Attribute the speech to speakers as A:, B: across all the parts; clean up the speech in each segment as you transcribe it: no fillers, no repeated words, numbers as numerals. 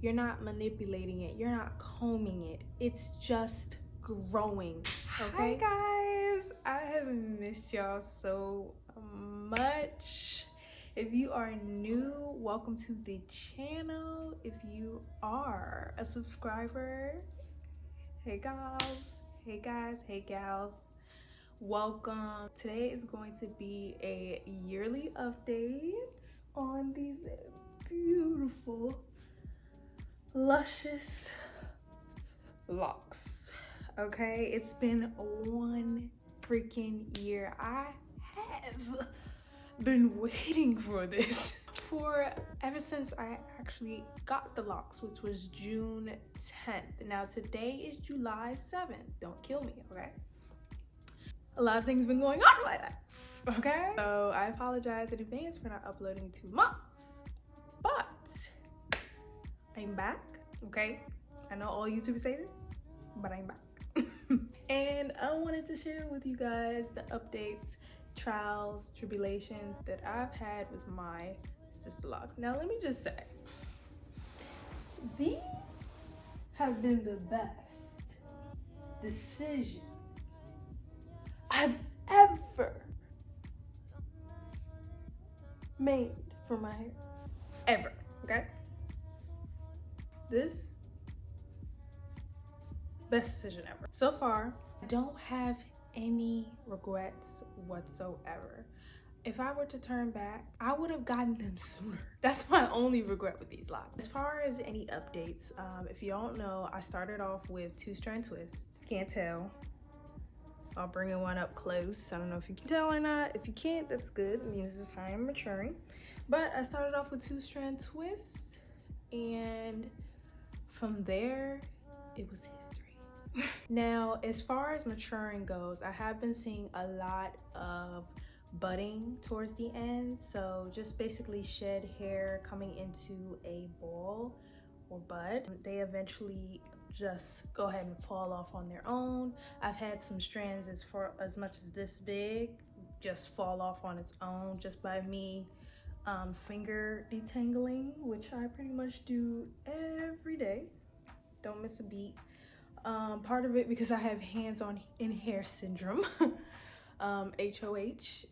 A: You're not manipulating it. You're not combing it. It's just growing. Okay? Hi guys, I have missed y'all so much. If you are new, welcome to the channel. If you are a subscriber, hey gals, hey guys, hey gals, welcome. Today is going to be a yearly update on these beautiful, luscious locks. Okay, it's been one freaking year. I have been waiting for this for ever since I actually got the locks, which was June 10th. Now today is July 7th. Don't kill me, okay? A lot of things been going on like that, okay? So I apologize in advance for not uploading 2 months, but I'm back, okay? I know all YouTubers say this, but I'm back. And I wanted to share with you guys the updates, trials, tribulations that I've had with my Sisterlocks. Now let me just say, these have been the best decision I've ever made for my hair, ever, okay? This best decision ever. So far, I don't have any regrets whatsoever. If I were to turn back, I would have gotten them sooner. That's my only regret with these locks. As far as any updates, if you don't know, I started off with 2-strand twists. Can't tell. I'll bring one up close. I don't know if you can tell or not. If you can't, that's good. It means it's time I'm maturing. But I started off with 2-strand twists, and from there, it was history. Now, as far as maturing goes, I have been seeing a lot of budding towards the end. So just basically shed hair coming into a ball or bud. They eventually just go ahead and fall off on their own. I've had some strands as much as this big just fall off on its own just by me finger detangling, which I pretty much do every day. Don't miss a beat. Part of it because I have hands-on in hair syndrome, HOH,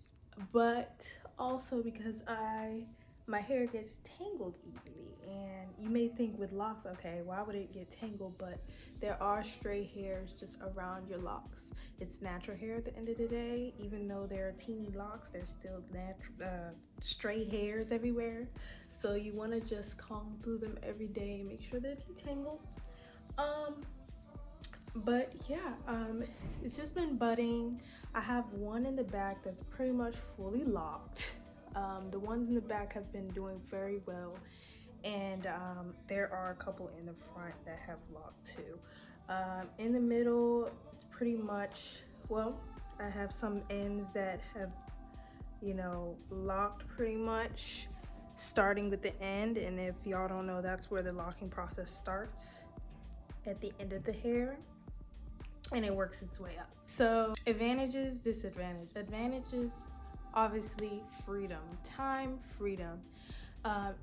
A: but also because my hair gets tangled easily. And you may think with locks, okay, why would it get tangled? But there are stray hairs just around your locks. It's natural hair at the end of the day. Even though they're teeny locks, there's still stray hairs everywhere. So you want to just comb through them every day and make sure they're detangled. But yeah, it's just been budding. I have one in the back that's pretty much fully locked. The ones in the back have been doing very well, and there are a couple in the front that have locked too. In the middle, it's pretty much, well, I have some ends that have, you know, locked pretty much, starting with the end. And if y'all don't know, that's where the locking process starts, at the end of the hair, and it works its way up. So advantages, disadvantages. Advantages, obviously freedom, time, freedom.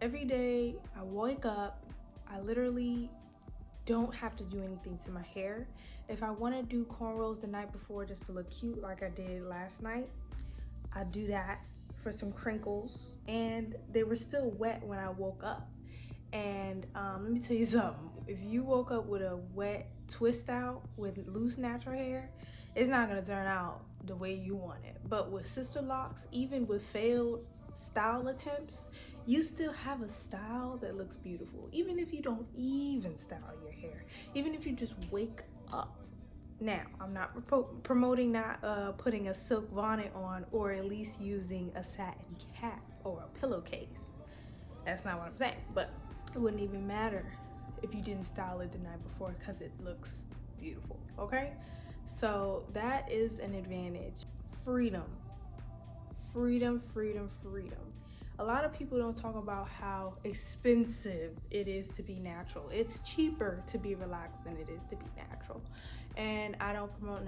A: Every day I wake up, I literally don't have to do anything to my hair. If I want to do cornrows the night before just to look cute like I did last night, I do that for some crinkles, and they were still wet when I woke up. And let me tell you something, if you woke up with a wet twist out with loose natural hair, it's not gonna turn out the way you want it. But with Sisterlocks, even with failed style attempts, you still have a style that looks beautiful, even if you don't even style your hair, even if you just wake up. Now, I'm not promoting not putting a silk bonnet on, or at least using a satin cap or a pillowcase. That's not what I'm saying, but it wouldn't even matter if you didn't style it the night before, because it looks beautiful, okay? So that is an advantage. Freedom, freedom, freedom, freedom. A lot of people don't talk about how expensive it is to be natural. It's cheaper to be relaxed than it is to be natural. And I don't promote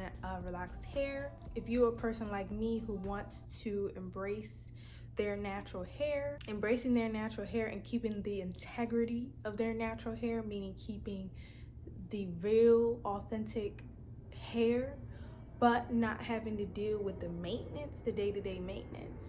A: relaxed hair. If you're a person like me who wants to embrace their natural hair, embracing their natural hair and keeping the integrity of their natural hair, meaning keeping the real authentic hair, but not having to deal with the maintenance, the day-to-day maintenance.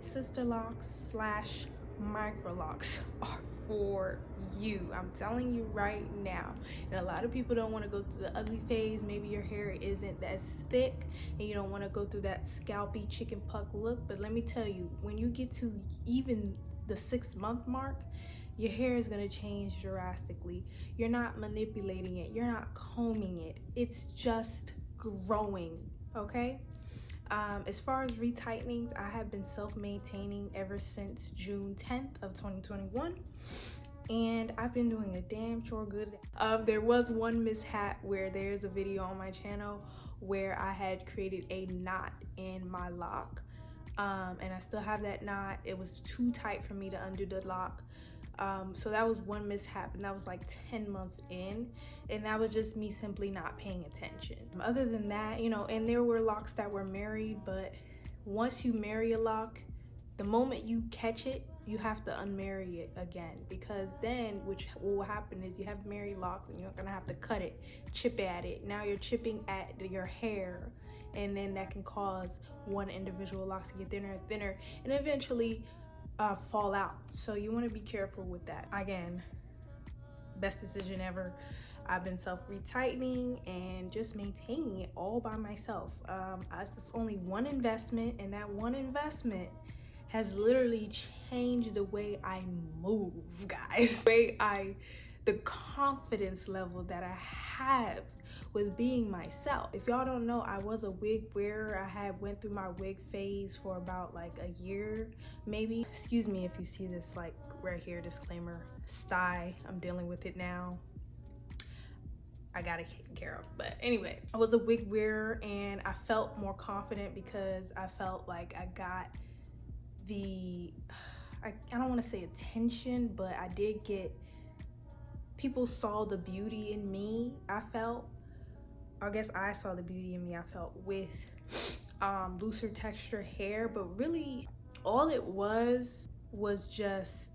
A: Sisterlocks slash microlocs are for you. I'm telling you right now. And a lot of people don't want to go through the ugly phase. Maybe your hair isn't as thick and you don't want to go through that scalpy chicken puck look. But let me tell you, when you get to even the 6-month mark, your hair is going to change drastically. You're not manipulating it. You're not combing it. It's just growing, okay? As far as retightening, I have been self-maintaining ever since June 10th of 2021, and I've been doing a damn sure good. There was one mishap where there's a video on my channel where I had created a knot in my lock, and I still have that knot. It was too tight for me to undo the lock. So that was one mishap, and that was like 10 months in, and that was just me simply not paying attention. Other than that, you know, and there were locks that were married, but once you marry a lock, the moment you catch it, you have to unmarry it again, because then which will happen is you have married locks and you're gonna have to cut it, chip at it. Now you're chipping at your hair, and then that can cause one individual lock to get thinner and thinner, and eventually fall out. So you want to be careful with that. Again, best decision ever. I've been self-retightening and just maintaining it all by myself. It's only one investment, and that one investment has literally changed the way I move, guys. The confidence level that I have with being myself. If y'all don't know, I was a wig wearer. I had went through my wig phase for about like a year, maybe. Excuse me if you see this like right here, disclaimer, sty. I'm dealing with it now. I got it taken care of. But anyway, I was a wig wearer and I felt more confident because I felt like I got the, I don't want to say attention, but I did get, people saw the beauty in me. I saw the beauty in me, I felt, with looser texture hair. But really all it was just,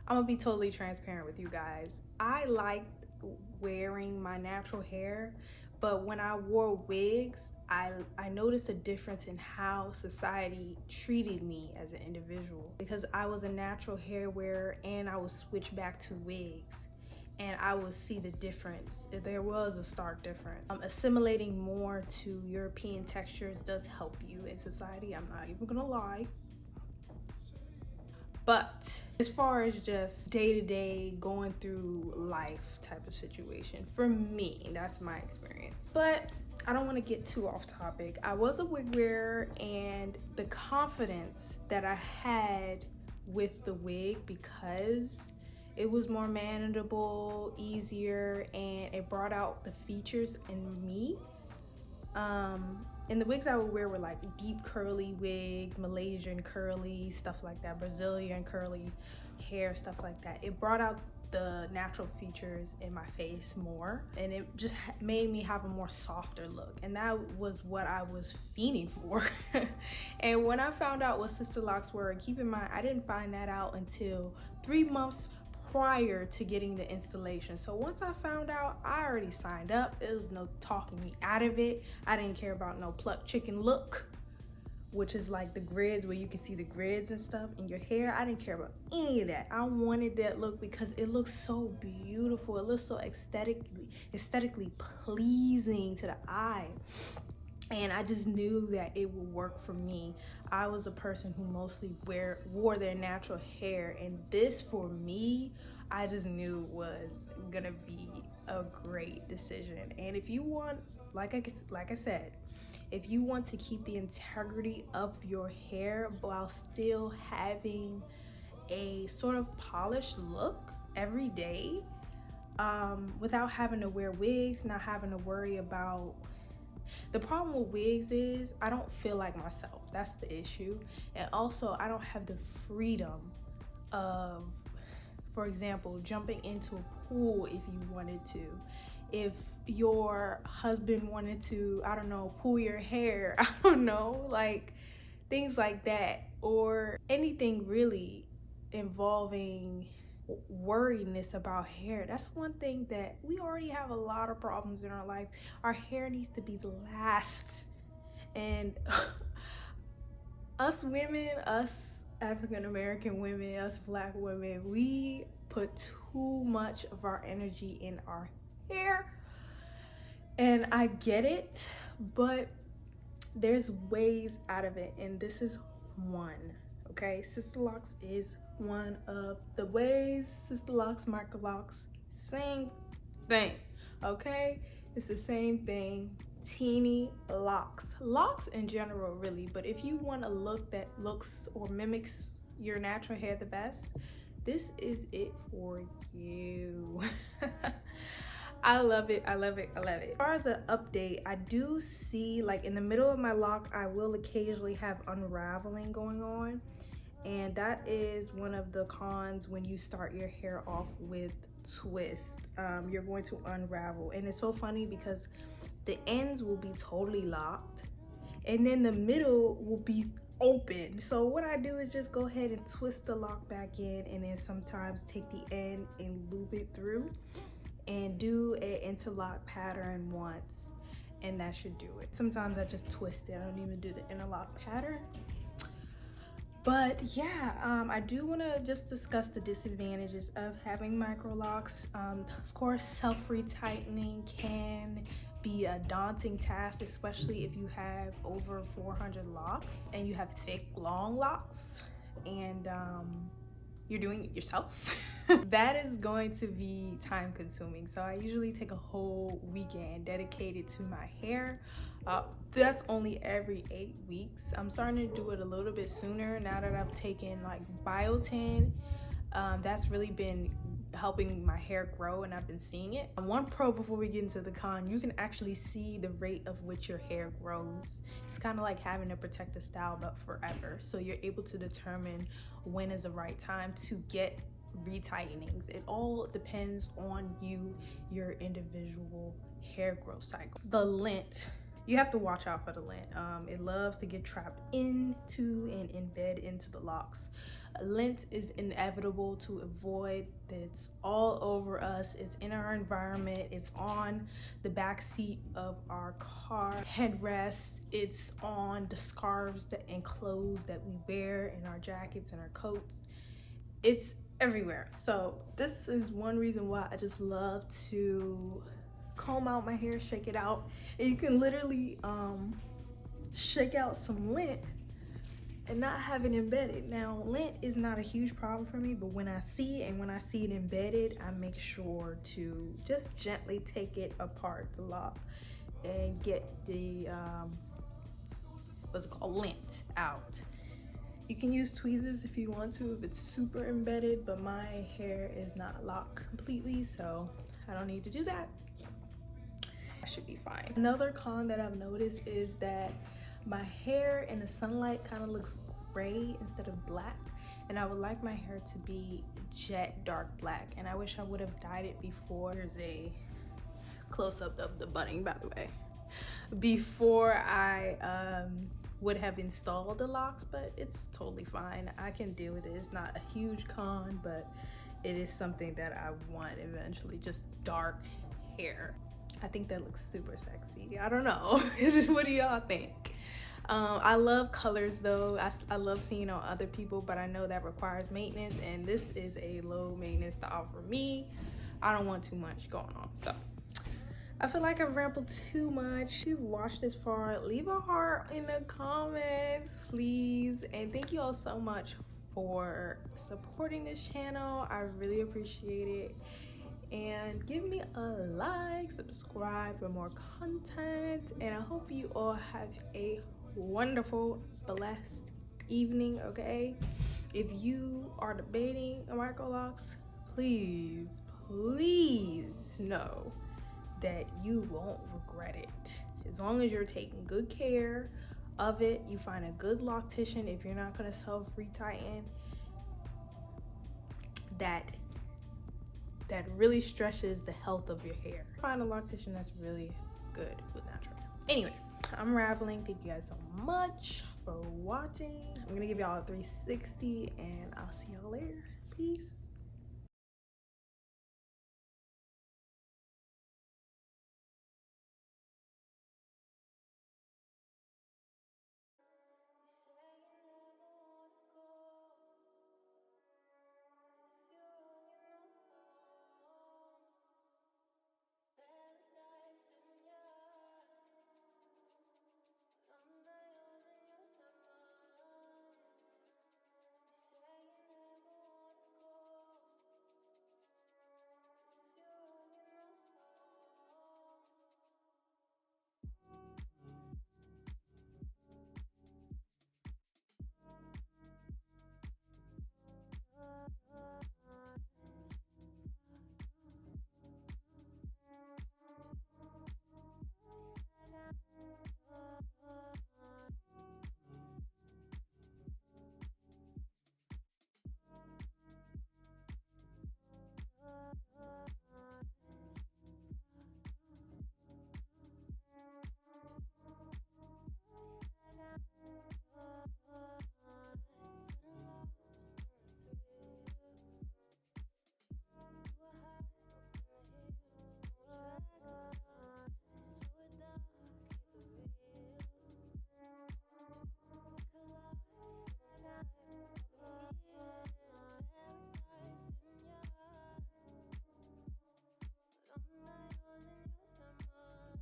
A: I'm gonna be totally transparent with you guys. I liked wearing my natural hair, but when I wore wigs, I noticed a difference in how society treated me as an individual, because I was a natural hair wearer and I would switch back to wigs and I would see the difference. There was a stark difference. Assimilating more to European textures does help you in society, I'm not even gonna lie. But as far as just day-to-day going through life type of situation, for me, that's my experience. But I don't want to get too off topic. I was a wig wearer, and the confidence that I had with the wig, because it was more manageable, easier, and it brought out the features in me. And the wigs I would wear were like deep curly wigs, Malaysian curly, stuff like that, Brazilian curly hair, stuff like that. It brought out the natural features in my face more, and it just made me have a more softer look, and that was what I was fiending for. And when I found out what Sisterlocks were, and keep in mind, I didn't find that out until 3 months prior to getting the installation. So once I found out, I already signed up. There was no talking me out of it. I didn't care about no plucked chicken look, which is like the grids, where you can see the grids and stuff in your hair. I didn't care about any of that. I wanted that look because it looks so beautiful. It looks so aesthetically pleasing to the eye. And I just knew that it would work for me. I was a person who mostly wore their natural hair, and this for me, I just knew was gonna be a great decision. And if you want, like I said, if you want to keep the integrity of your hair while still having a sort of polished look every day, without having to wear wigs, not having to worry about, the problem with wigs is I don't feel like myself. That's the issue. And also I don't have the freedom of, for example, jumping into a pool if you wanted to. if your husband wanted to, I don't know, pull your hair, I don't know, like things like that, or anything really involving worriness about hair. That's one thing that we already have a lot of problems in our life. Our hair needs to be last. And us women, us African American women, us Black women, we put too much of our energy in our hair. And I get it, but there's ways out of it, and this is one. Okay, Sisterlocks is one of the ways. Sisterlocks, Microlocs, same thing. Okay, it's the same thing. Teeny locks, locks in general, really. But if you want a look that looks or mimics your natural hair the best, this is it for you. I love it, I love it, I love it. As far as an update, I do see, like in the middle of my lock, I will occasionally have unraveling going on. And that is one of the cons when you start your hair off with twist. You're going to unravel. And it's so funny because the ends will be totally locked and then the middle will be open. So what I do is just go ahead and twist the lock back in, and then sometimes take the end and loop it through and do an interlock pattern once, and that should do it. Sometimes I just twist it. I don't even do the interlock pattern. But yeah, I do want to just discuss the disadvantages of having micro locks. Of course, self-retightening can be a daunting task, especially if you have over 400 locks and you have thick, long locks, and you're doing it yourself. That is going to be time consuming. So I usually take a whole weekend dedicated to my hair. That's only every 8 weeks. I'm starting to do it a little bit sooner now that I've taken like biotin. That's really been helping my hair grow, and I've been seeing it. One pro before we get into the con, you can actually see the rate of which your hair grows. It's kind of like having a protective style but forever. So you're able to determine when is the right time to get retightenings. It all depends on you, your individual hair growth cycle. The lint, you have to watch out for the lint. It loves to get trapped into and embed into the locks. Lint is inevitable to avoid. It's all over us. It's in our environment. It's on the back seat of our car headrest. It's on the scarves and clothes that we wear, in our jackets and our coats. It's everywhere. So this is one reason why I just love to comb out my hair, shake it out, and you can literally shake out some lint and not have it embedded. Now, lint is not a huge problem for me, but when I see it and when I see it embedded, I make sure to just gently take it apart, the lock, and get the what's it called, lint out. You can use tweezers if you want to, if it's super embedded, but my hair is not locked completely, so I don't need to do that. I should be fine. Another con that I've noticed is that my hair in the sunlight kind of looks gray instead of black, and I would like my hair to be jet dark black, and I wish I would have dyed it before. Here's a close-up of the budding, by the way, before I would have installed the locks, but it's totally fine. I can deal with it. It's not a huge con, but it is something that I want eventually, just dark hair. I think that looks super sexy. I don't know. What do y'all think? I love colors though. I love seeing on other people, but I know that requires maintenance, and this is a low maintenance style for me. I don't want too much going on. So I feel like I've rambled too much. If you've watched this far, leave a heart in the comments, please. And thank you all so much for supporting this channel. I really appreciate it. And give me a like, subscribe for more content, and I hope you all have a wonderful, blessed evening. Okay, if you are debating a micro locks, please know that you won't regret it. As long as you're taking good care of it, you find a good loctician. If you're not going to self-retighten, that that really stretches the health of your hair. Find a loctician that's really good with natural hair. Anyway, I'm raveling. Thank you guys so much for watching. I'm gonna give y'all a 360 and I'll see y'all later. Peace.